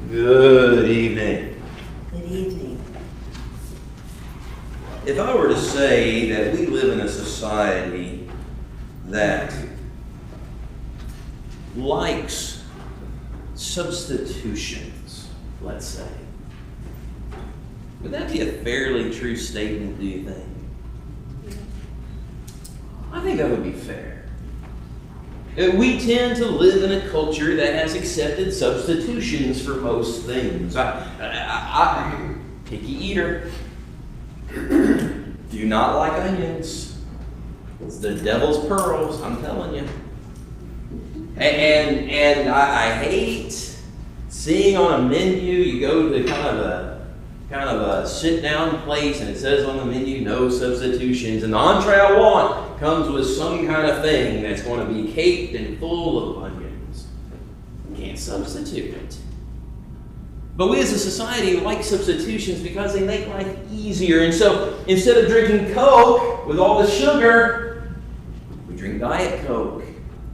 Good evening. Good evening. If I were to say that we live in a society that likes substitutions, let's say, would that be a fairly true statement, do you think? I think that would be fair. We tend to live in a culture that has accepted substitutions for most things. Picky eater. Do not like onions. It's the devil's pearls, I'm telling you. And I hate seeing on a menu, you go to kind of a sit-down place and it says on the menu, no substitutions. And the entree I want comes with some kind of thing that's going to be caked and full of onions. You can't substitute it. But we as a society like substitutions because they make life easier. And so instead of drinking Coke with all the sugar, we drink Diet Coke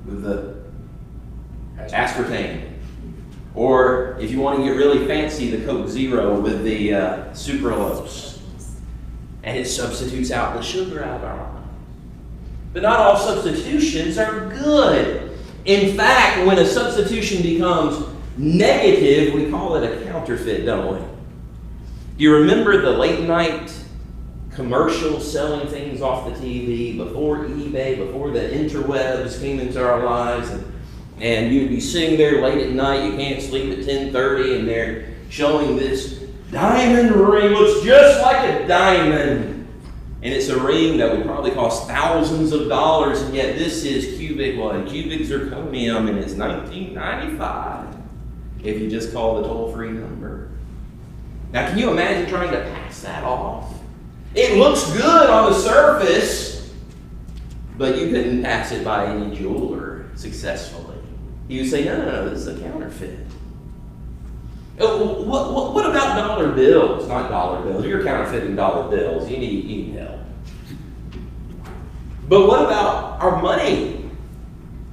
with the aspartame. Or if you want to get really fancy, the Coke Zero with the sucralose. And it substitutes out the sugar out of our life. But not all substitutions are good. In fact, when a substitution becomes negative, we call it a counterfeit, don't we? Do you remember the late night commercials selling things off the TV before eBay, before the interwebs came into our lives? And you'd be sitting there late at night, you can't sleep at 10:30, and they're showing this diamond ring, looks just like a diamond. And it's a ring that would probably cost thousands of dollars, and yet this is cubic zirconium, and it's $19.95 if you just call the toll-free number. Now, can you imagine trying to pass that off? It looks good on the surface, but you couldn't pass it by any jeweler successfully. You would say, no, this is a counterfeit. What about dollar bills? Not dollar bills. You're counterfeiting dollar bills. You need help. But what about our money?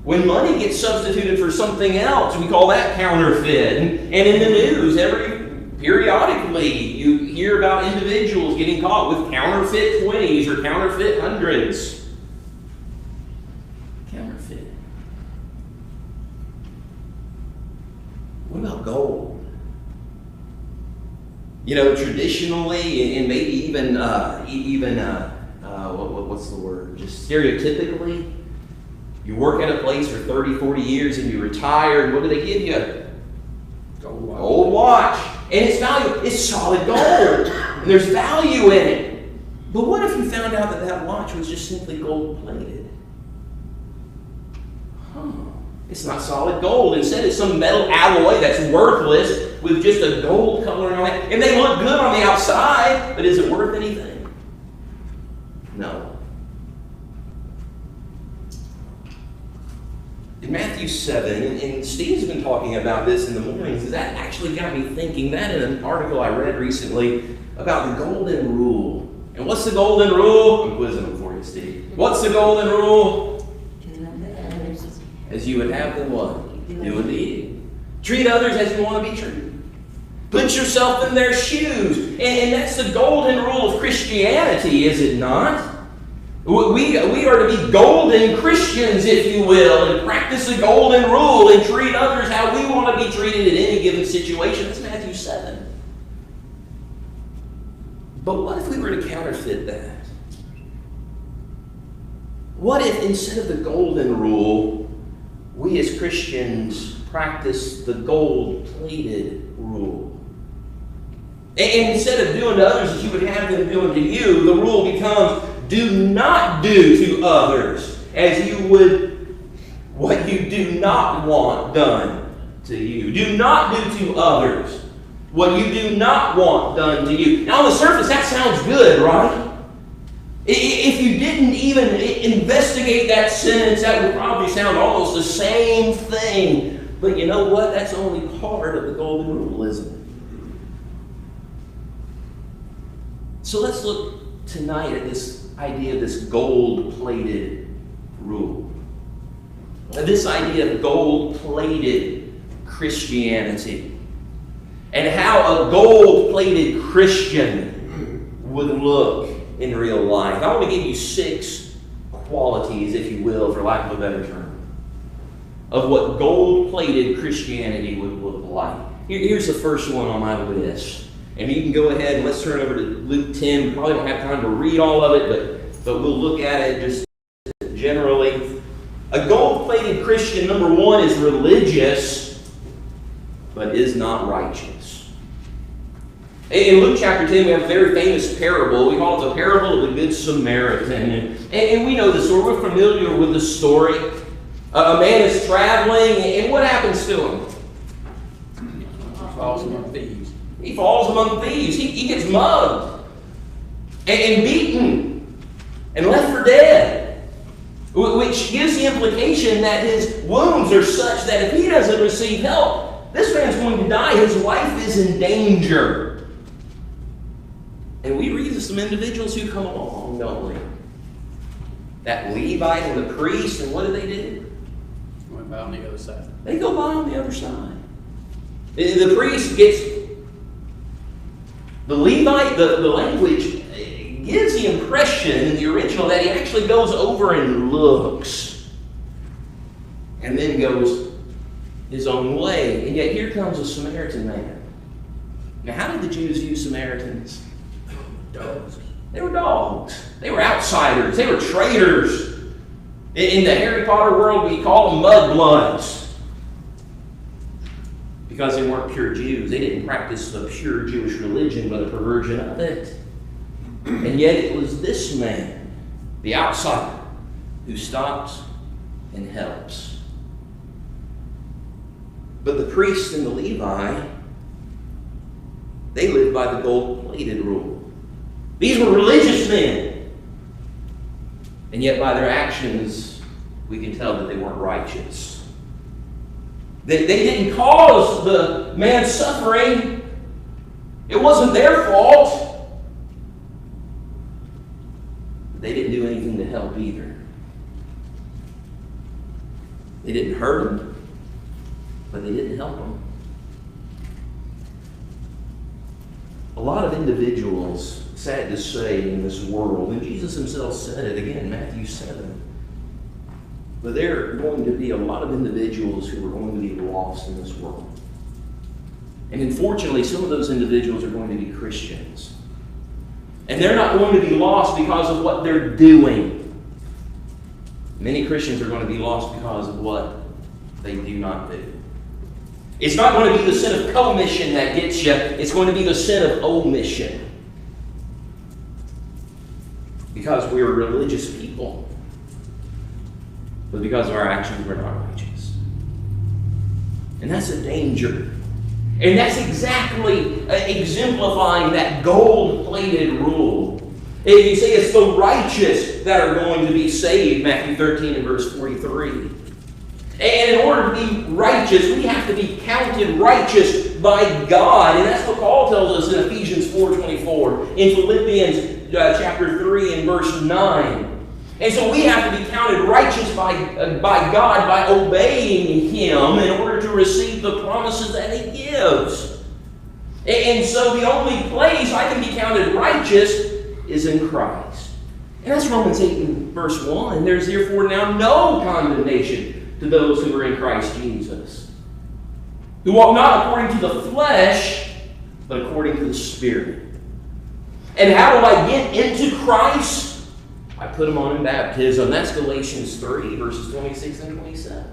When money gets substituted for something else, we call that counterfeit. And in the news, periodically, you hear about individuals getting caught with counterfeit 20s or counterfeit hundreds. Counterfeit. What about gold? You know, traditionally, and maybe even what's the word? Just stereotypically, you work at a place for 30, 40 years and you retire, and what do they give you? Gold watch. And it's valuable. It's solid gold. And there's value in it. But what if you found out that watch was just simply gold-plated? It's not solid gold. Instead, it's some metal alloy that's worthless with just a gold coloring on it. And they look good on the outside, but is it worth anything? No. In Matthew 7, and Steve's been talking about this in the mornings, that actually got me thinking, that in an article I read recently about the golden rule. And what's the golden rule? I'm quizzing them for you, Steve. What's the golden rule? As you would have them what? Do unto you. Treat others as you want to be treated. Put yourself in their shoes. And that's the golden rule of Christianity, is it not? We are to be golden Christians, if you will, and practice the golden rule and treat others how we want to be treated in any given situation. That's Matthew 7. But what if we were to counterfeit that? What if instead of the golden rule, we as Christians practice the gold-plated rule? And instead of doing to others as you would have them doing to you, the rule becomes, do not do to others as you would what you do not want done to you. Do not do to others what you do not want done to you. Now, on the surface, that sounds good, right? If you didn't even investigate that sentence, that would probably sound almost the same thing. But you know what? That's only part of the golden rule, isn't it? So let's look tonight at this idea of this gold-plated rule. This idea of gold-plated Christianity. and how a gold-plated Christian would look in real life. I want to give you 6 qualities, if you will, for lack of a better term, of what gold-plated Christianity would look like. Here's the first one on my list. And you can go ahead and let's turn over to Luke 10. We probably don't have time to read all of it, but we'll look at it just generally. A gold-plated Christian, number 1, is religious, but is not righteous. In Luke chapter 10, we have a very famous parable. We call it the parable of the Good Samaritan. And we know the story. We're familiar with the story. A man is traveling, and what happens to him? He falls among thieves. He falls among thieves. He gets mugged and beaten and left for dead, which gives the implication that his wounds are such that if he doesn't receive help, this man's going to die. His life is in danger. And we read of some individuals who come along, don't we? That Levite and the priest, and what do? Went by on the other side. They go by on the other side. The priest gets... The Levite, the language gives the impression in the original that he actually goes over and looks and then goes his own way. And yet here comes a Samaritan man. Now, how did the Jews view Samaritans? Dogs. They were dogs. They were outsiders. They were traitors. In the Harry Potter world, we call them mudbloods. Because they weren't pure Jews. They didn't practice the pure Jewish religion, but a perversion of it. And yet it was this man, the outsider, who stops and helps. But the priest and the Levi, they lived by the gold-plated rule. These were religious men. And yet by their actions, we can tell that they weren't righteous. They didn't cause the man's suffering. It wasn't their fault. They didn't do anything to help either. They didn't hurt him, but they didn't help him. A lot of individuals, sad to say, in this world, and Jesus himself said it again in Matthew 7, but there are going to be a lot of individuals who are going to be lost in this world. And unfortunately, some of those individuals are going to be Christians. And they're not going to be lost because of what they're doing. Many Christians are going to be lost because of what they do not do. It's not going to be the sin of commission that gets you. It's going to be the sin of omission. Because we're religious people. But because of our actions, we're not righteous. And that's a danger. And that's exactly exemplifying that gold-plated rule. And you say it's the righteous that are going to be saved, Matthew 13 and verse 43. And in order to be righteous, we have to be counted righteous by God. And that's what Paul tells us in Ephesians 4:24, in Philippians chapter 3 and verse 9. And so we have to be counted righteous by God by obeying Him in order to receive the promises that He gives. And so the only place I can be counted righteous is in Christ. And that's Romans 8 and verse 1. There's therefore now no condemnation to those who are in Christ Jesus, who walk not according to the flesh, but according to the Spirit. And how do I get into Christ? I put them on in baptism. That's Galatians 3, verses 26 and 27.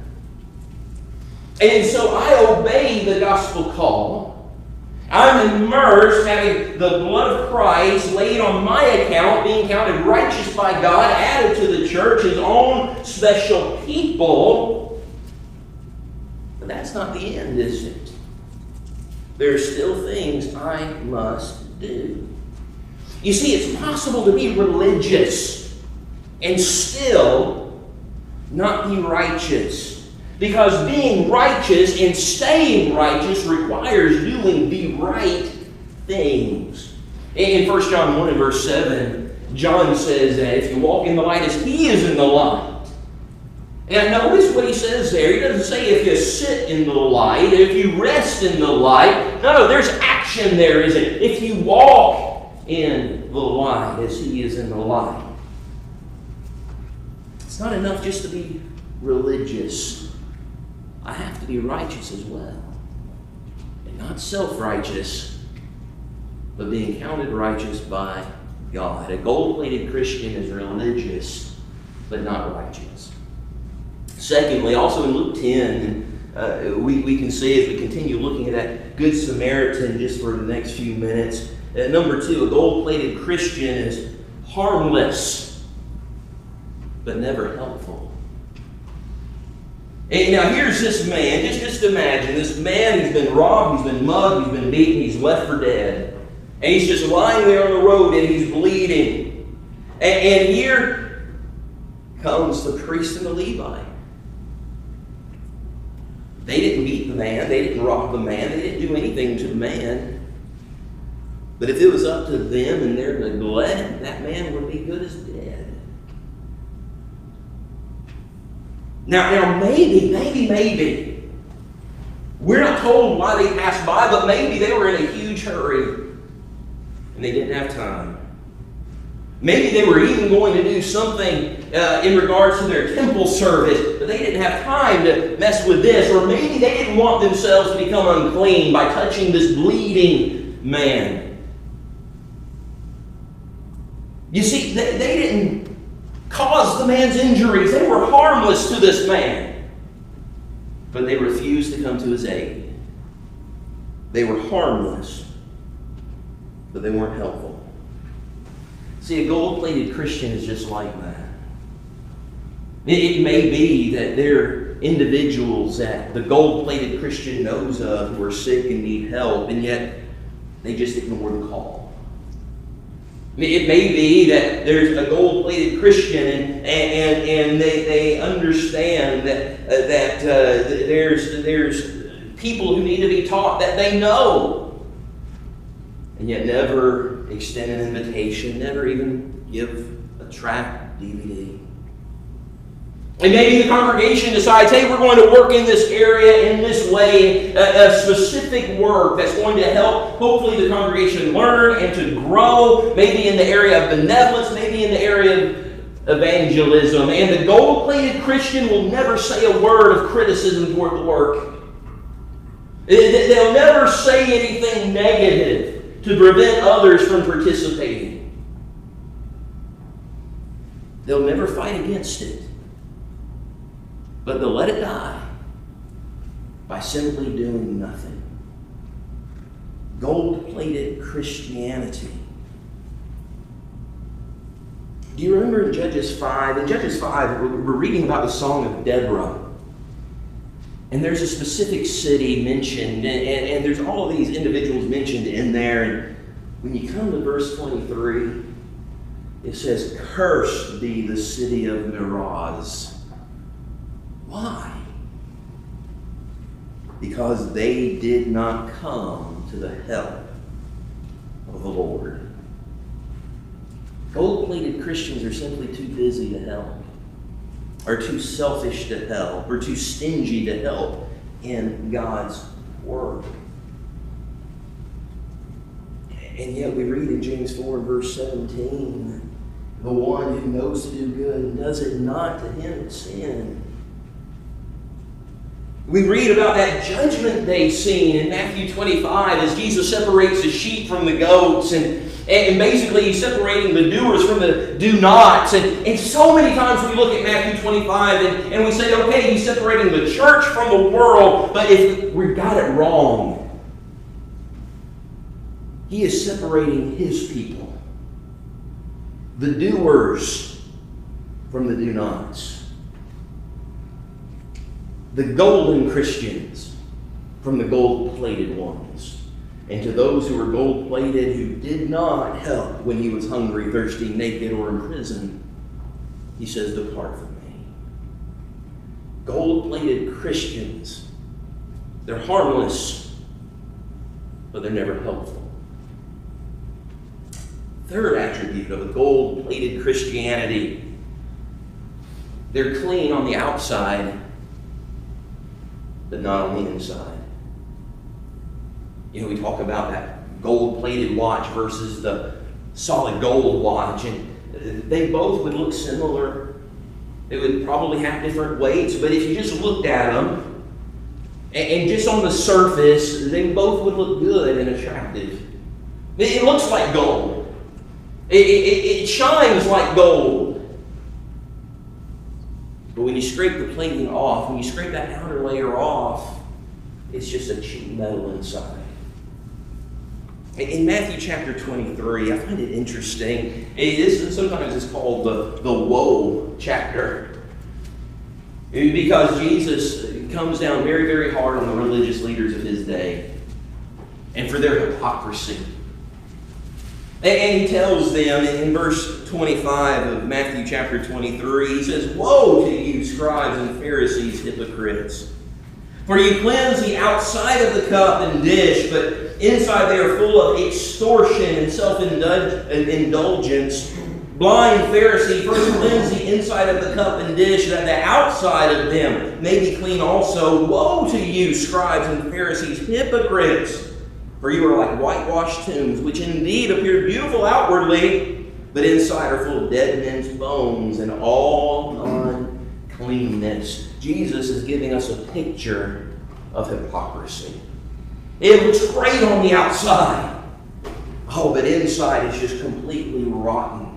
And so I obey the gospel call. I'm immersed, having the blood of Christ laid on my account, being counted righteous by God, added to the church, His own special people. But that's not the end, is it? There are still things I must do. You see, it's possible to be religious and still not be righteous. Because being righteous and staying righteous requires doing the right things. In 1 John 1 and verse 7, John says that if you walk in the light as He is in the light. And notice what he says there. He doesn't say if you sit in the light, if you rest in the light. No, there's action there, isn't it? If you walk in the light as He is in the light. It's not enough just to be religious. I have to be righteous as well. And not self-righteous, but being counted righteous by God. A gold-plated Christian is religious, but not righteous. Secondly, also in Luke 10, we can see as we continue looking at that Good Samaritan just for the next few minutes. Number 2, a gold-plated Christian is harmless, but never helpful. And now here's this man, just imagine, this man who's been robbed, he's been mugged, he's been beaten, he's left for dead. And he's just lying there on the road and he's bleeding. And here comes the priest and the Levite. They didn't beat the man, they didn't rob the man, they didn't do anything to the man. But if it was up to them and their neglect, that man would be good as dead. Now maybe, we're not told why they passed by, but maybe they were in a huge hurry and they didn't have time. Maybe they were even going to do something in regards to their temple service, but they didn't have time to mess with this. Or maybe they didn't want themselves to become unclean by touching this bleeding man. You see, they didn't cause the man's injuries. They were harmless to this man. But they refused to come to his aid. They were harmless, but they weren't helpful. See, a gold-plated Christian is just like that. It may be that there are individuals that the gold-plated Christian knows of who are sick and need help, and yet they just ignore the call. It may be that there's a gold-plated Christian and they understand that there's people who need to be taught that they know, and yet never extend an invitation, never even give a tract DVD. And maybe the congregation decides, hey, we're going to work in this area in this way, a specific work that's going to help hopefully the congregation learn and to grow, maybe in the area of benevolence, maybe in the area of evangelism. And the gold-plated Christian will never say a word of criticism toward the work. They'll never say anything negative to prevent others from participating. They'll never fight against it. But they'll let it die by simply doing nothing. Gold-plated Christianity. Do you remember in Judges 5? In Judges 5, we're reading about the Song of Deborah. And there's a specific city mentioned, and there's all of these individuals mentioned in there. And when you come to verse 23, it says, "Cursed be the city of Meroz." Why? Because they did not come to the help of the Lord. Gold-plated Christians are simply too busy to help, or too selfish to help, or too stingy to help in God's work. And yet we read in James 4 and verse 17, the one who knows to do good and does it not, to him it's sin. We read about that judgment day scene in Matthew 25 as Jesus separates the sheep from the goats, and basically he's separating the doers from the do-nots. And so many times we look at Matthew 25 and we say, okay, he's separating the church from the world, but if we got it wrong. He is separating his people, the doers from the do-nots. The golden Christians from the gold-plated ones. And to those who were gold-plated who did not help when he was hungry, thirsty, naked, or in prison, he says, "Depart from me." Gold-plated Christians, they're harmless, but they're never helpful. Third attribute of a gold-plated Christianity, they're clean on the outside, but not on the inside. You know, we talk about that gold-plated watch versus the solid gold watch, and they both would look similar. They would probably have different weights, but if you just looked at them, and just on the surface, they both would look good and attractive. It looks like gold. It shines like gold. But when you scrape the plating off, when you scrape that outer layer off, it's just a cheap metal inside. In Matthew chapter 23, I find it interesting. Sometimes it's called the woe chapter. Because Jesus comes down very, very hard on the religious leaders of his day and for their hypocrisy. And he tells them in verse 25 of Matthew chapter 23, he says, "Woe to you, scribes and Pharisees, hypocrites! For you cleanse the outside of the cup and dish, but inside they are full of extortion and self-indulgence. Blind Pharisee, first cleanse the inside of the cup and dish, that the outside of them may be clean also. Woe to you, scribes and Pharisees, hypocrites! For you are like whitewashed tombs, which indeed appear beautiful outwardly, but inside are full of dead men's bones and all uncleanness." Jesus is giving us a picture of hypocrisy. It looks great on the outside. Oh, but inside it's just completely rotten.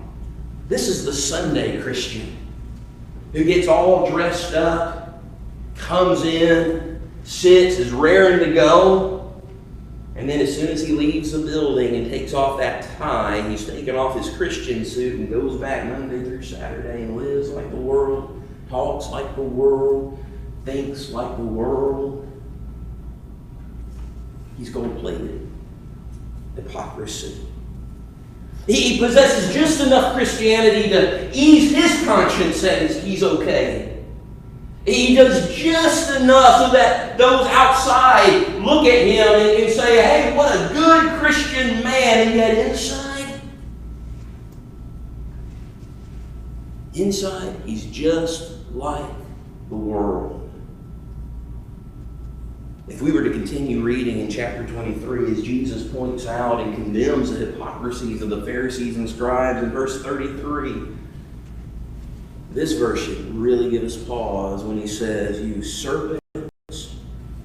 This is the Sunday Christian who gets all dressed up, comes in, sits, is raring to go, and then as soon as he leaves the building and takes off that tie, he's taken off his Christian suit and goes back Monday through Saturday and lives like the world, talks like the world, thinks like the world. He's gold-plated. Hypocrisy. He possesses just enough Christianity to ease his conscience that he's okay. He does just enough so that those outside look at him and say, "Hey, what a good Christian man," and yet inside he's just like the world. If we were to continue reading in chapter 23, as Jesus points out and condemns the hypocrisies of the Pharisees and scribes in verse 33, this verse should really give us pause when he says, "You serpents,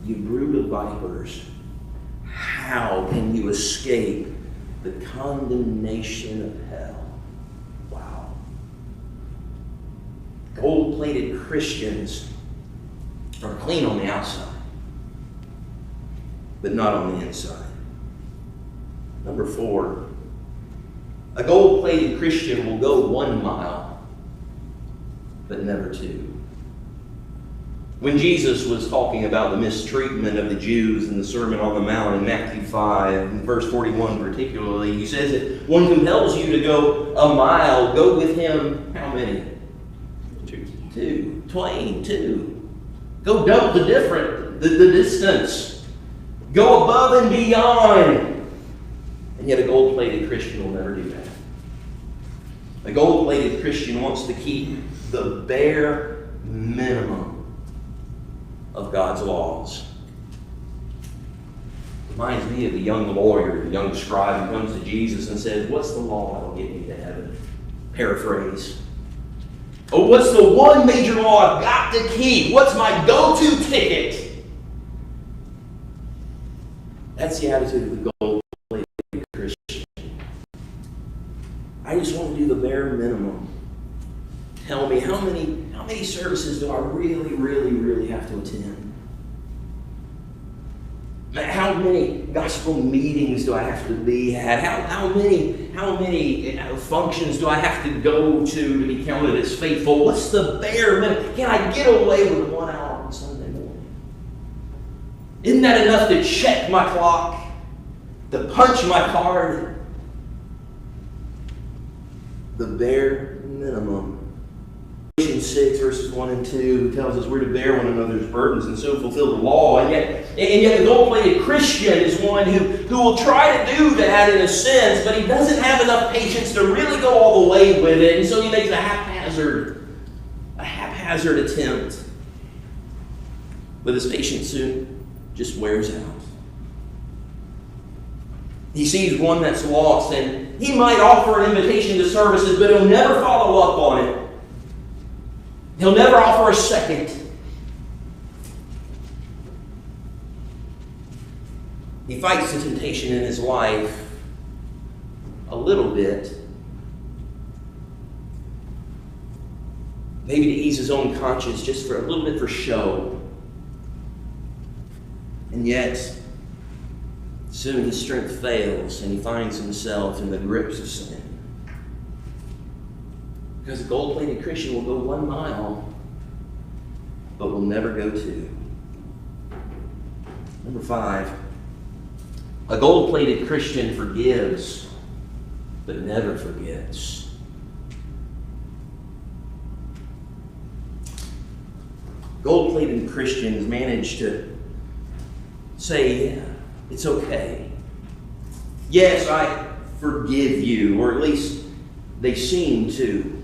you brood of vipers, how can you escape the condemnation of hell?" Wow. Gold-plated Christians are clean on the outside, but not on the inside. Number 4, a gold-plated Christian will go 1 mile, but never 2. When Jesus was talking about the mistreatment of the Jews in the Sermon on the Mount in Matthew 5, in verse 41 particularly, he says that one compels you to go a mile, go with him how many? 2. Twain, 2. Go double the distance. Go above and beyond. And yet a gold-plated Christian will never do that. A gold-plated Christian wants to keep the bare minimum of God's laws. Reminds me of the young lawyer, the young scribe who comes to Jesus and says, "What's the law that will get me to heaven?" Paraphrase. "Oh, what's the one major law I've got to keep? What's my go-to ticket?" That's the attitude of the gold-plated Christian. I just want to do the bare minimum. Tell me, how many services do I really, really, really have to attend? How many gospel meetings do I have to be at? How many functions do I have to go to be counted as faithful? What's the bare minimum? Can I get away with 1 hour on Sunday morning? Isn't that enough to check my clock, to punch my card? The bare minimum. Galatians 6 verses 1 and 2 tells us we're to bear one another's burdens and so fulfill the law. And yet the gold-plated Christian is one who will try to do that in a sense, but he doesn't have enough patience to really go all the way with it, and so he makes a haphazard attempt. But his patience soon just wears out. He sees one that's lost, and he might offer an invitation to services, but he'll never follow up on it. He'll never offer a second. He fights the temptation in his life a little bit, maybe to ease his own conscience, just for a little bit for show. And yet, soon his strength fails and he finds himself in the grips of sin. Because a gold-plated Christian will go 1 mile, but will never go 2. Number 5, a gold-plated Christian forgives, but never forgets. Gold-plated Christians manage to say, yeah, it's okay. Yes, I forgive you, or at least they seem to.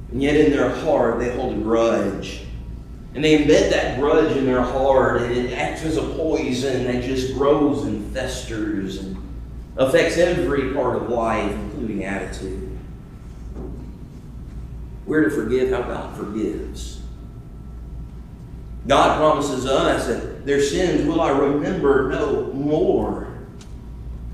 And yet in their heart, they hold a grudge. And they embed that grudge in their heart, and it acts as a poison that just grows and festers and affects every part of life, including attitude. We're to forgive how God forgives. God promises us that their sins will I remember no more.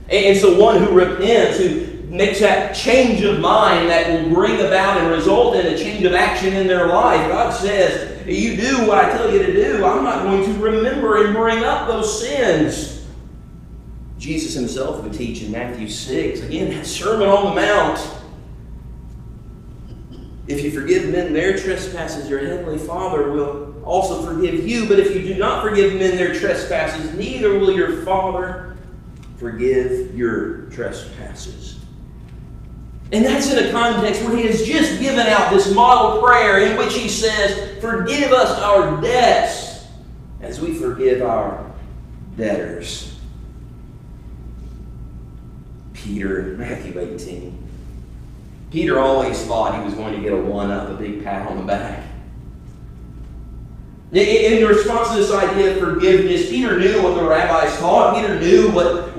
And so one who repents, who makes that change of mind that will bring about and result in a change of action in their life, God says, you do what I tell you to do. I'm not going to remember and bring up those sins. Jesus himself would teach in Matthew 6, again, that Sermon on the Mount. If you forgive men their trespasses, your heavenly Father will also forgive you. But if you do not forgive men their trespasses, neither will your Father forgive your trespasses. And that's in a context where he has just given out this model prayer in which he says, forgive us our debts as we forgive our debtors. Peter, Matthew 18. Peter always thought he was going to get a one-up, a big pat on the back. In response to this idea of forgiveness, Peter knew what the rabbis taught. Peter knew what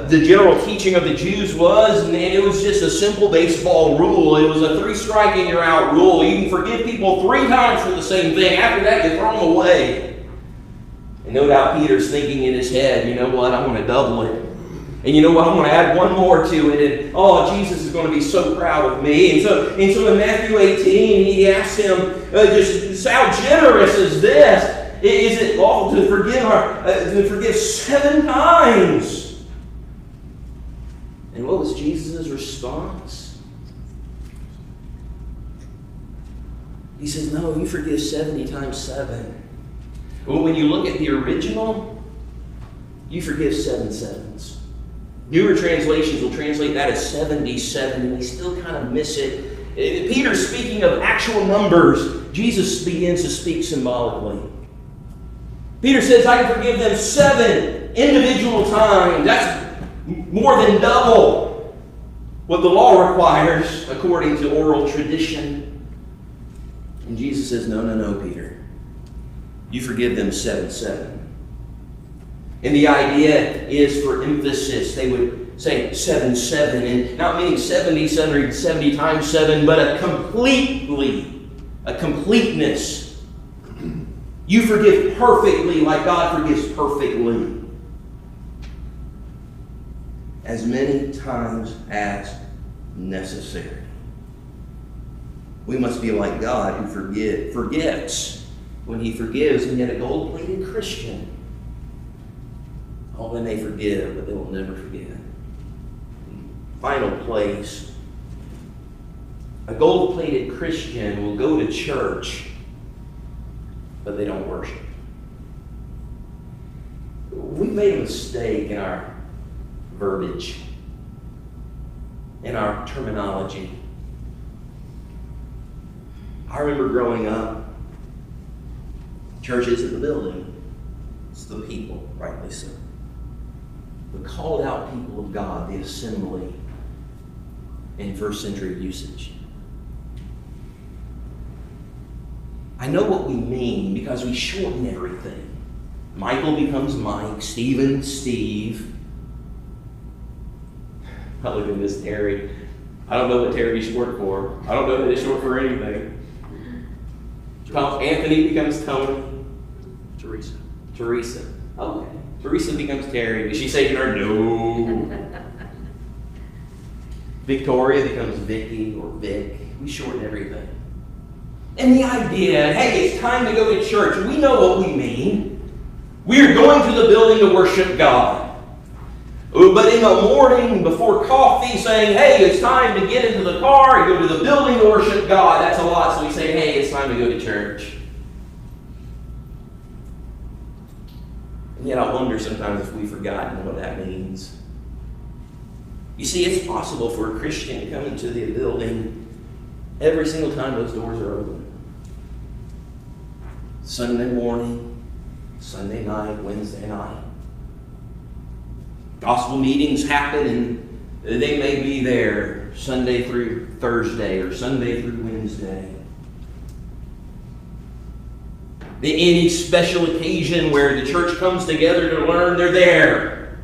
the general teaching of the Jews was, and it was just a simple baseball rule. It was a 3-strike and you're out rule. You can forgive people 3 times for the same thing. After that, you throw them away. And no doubt Peter's thinking in his head, you know what, I'm going to double it. And you know what, I'm going to add one more to it. And Jesus is going to be so proud of me. And so in Matthew 18, he asks him, just how generous is this? Is it lawful to forgive 7 times? And what was Jesus' response? He says, no, you forgive 70 times 7. Well, when you look at the original, you forgive 7 sevens. Newer translations will translate that as 77, and they still kind of miss it. Peter's speaking of actual numbers. Jesus begins to speak symbolically. Peter says, I can forgive them 7 individual times. That's more than double what the law requires according to oral tradition. And Jesus says, no, Peter. You forgive them 7. And the idea is for emphasis. They would say 7, and not meaning 70 times 7, but a completeness. You forgive perfectly like God forgives perfectly. As many times as necessary. We must be like God who forgets when he forgives, and yet a gold-plated Christian. Oh, they may forgive, but they will never forget. Final place. A gold-plated Christian will go to church, but they don't worship. We've made a mistake in our verbiage, in our terminology. I remember growing up, church isn't the building, it's the people, rightly so. The called out people of God, the assembly, in first century usage. I know what we mean because we shorten everything. Michael becomes Mike, Stephen, Steve. I look at Miss Terry. I don't know what Terry's short for. I don't know that it's short for anything. Anthony becomes Tony. Teresa. Okay. Teresa becomes Terry. Is she saying her? No. Victoria becomes Vicky or Vic. We shorten everything. And the idea, hey, it's time to go to church. We know what we mean. We are going to the building to worship God. But in the morning before coffee saying, hey, it's time to get into the car and go to the building to worship God, that's a lot. So we say, hey, it's time to go to church. And yet I wonder sometimes if we've forgotten what that means. You see, it's possible for a Christian to come into the building every single time those doors are open. Sunday morning, Sunday night, Wednesday night. Gospel meetings happen and they may be there Sunday through Thursday or Sunday through Wednesday. Any special occasion where the church comes together to learn, they're there.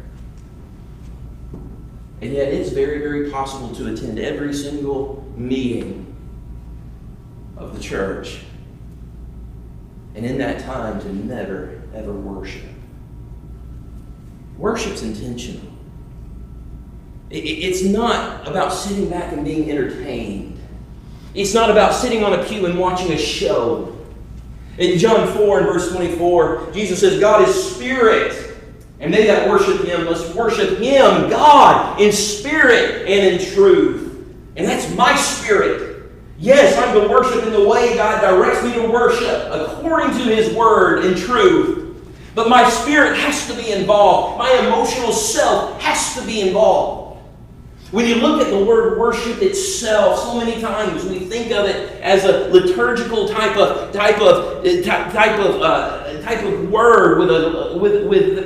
And yet it's very, very possible to attend every single meeting of the church. And in that time to never, ever worship. Worship's intentional. It's not about sitting back and being entertained. It's not about sitting on a pew and watching a show. In John 4 and verse 24, Jesus says, God is spirit, and they that worship Him must worship Him, God, in spirit and in truth. And that's my spirit. Yes, I'm to worship in the way God directs me to worship, according to His Word in truth. But my spirit has to be involved. My emotional self has to be involved. When you look at the word worship itself, so many times we think of it as a liturgical type of word with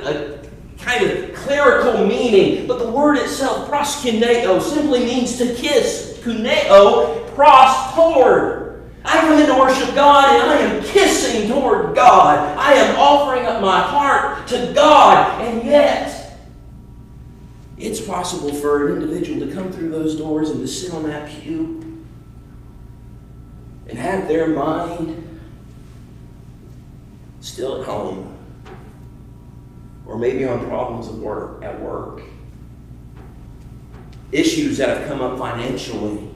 a kind of clerical meaning. But the word itself, proskuneo, simply means to kiss. Kuneo, pros, toward. I come in to worship God and I am kissing toward God. I am offering up my heart to God. And yet, it's possible for an individual to come through those doors and to sit on that pew and have their mind still at home, or maybe on problems at work, issues that have come up financially,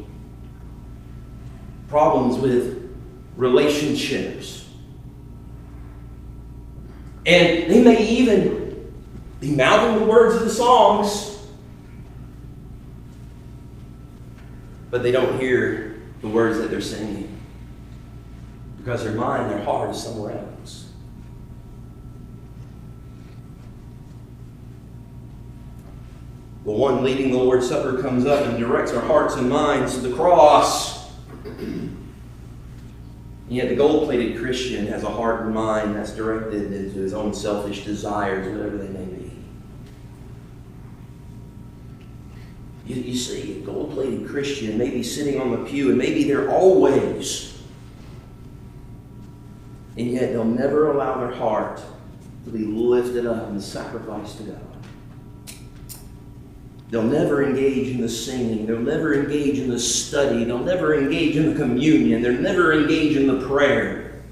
problems with relationships, and they may even be mouthing the words of the songs, but they don't hear the words that they're singing because their mind, their heart is somewhere else. The one leading the Lord's Supper comes up and directs our hearts and minds to the cross. And yet the gold-plated Christian has a heart and mind that's directed into his own selfish desires, whatever they may be. You see, a gold-plated Christian may be sitting on the pew, and maybe they're always, and yet they'll never allow their heart to be lifted up and sacrificed to God. They'll never engage in the singing. They'll never engage in the study. They'll never engage in the communion. They'll never engage in the prayer.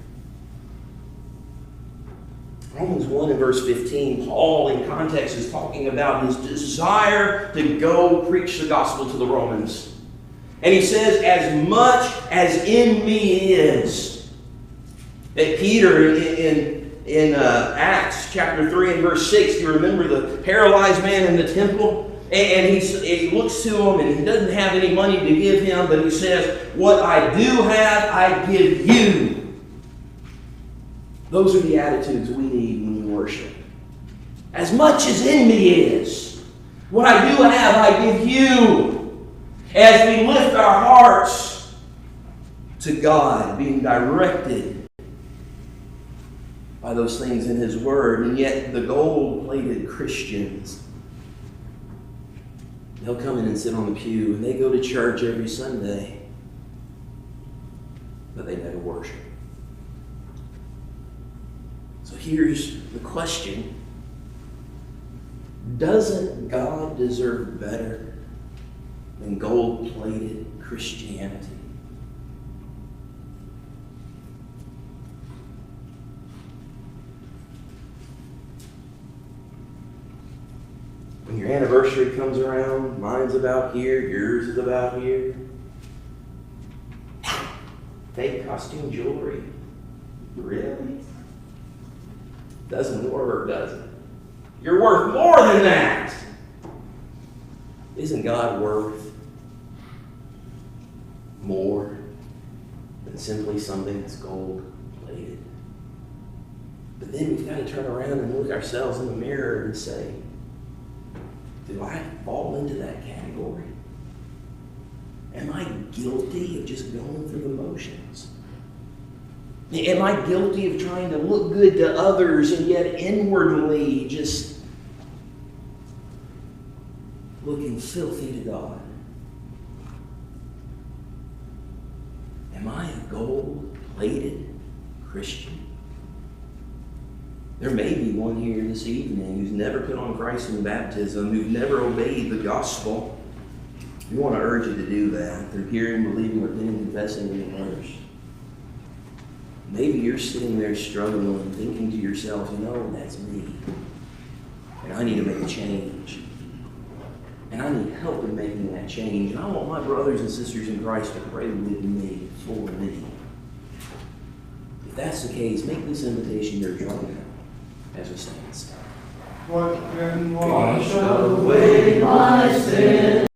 Romans 1 and verse 15, Paul in context is talking about his desire to go preach the gospel to the Romans. And he says, as much as in me is. That Peter in Acts chapter 3 and verse 6, you remember the paralyzed man in the temple? And he looks to him and he doesn't have any money to give him, but he says, what I do have, I give you. Those are the attitudes we need when we worship. As much as in me is, what I do have, I give you. As we lift our hearts to God, being directed by those things in His Word. And yet the gold-plated Christians, they'll come in and sit on the pew, and they go to church every Sunday, but they never worship. So here's the question. Doesn't God deserve better than gold-plated Christianity. When your anniversary comes around, mine's about here, yours is about here. Fake costume jewelry. Really? Doesn't work, does it? You're worth more than that. Isn't God worth more than simply something that's gold-plated? But then we've got to turn around and look ourselves in the mirror and say, do I fall into that category? Am I guilty of just going through the motions? Am I guilty of trying to look good to others and yet inwardly just looking filthy to God? Am I a gold-plated Christian? There may be one here this evening who's never put on Christ in baptism, who's never obeyed the gospel. We want to urge you to do that through hearing, believing, repenting, confessing, and others. Maybe you're sitting there struggling, thinking to yourself, that's me. And I need to make a change. And I need help in making that change. And I want my brothers and sisters in Christ to pray with me, for me. If that's the case, make this invitation your joint as we stand. What can wash away my sin?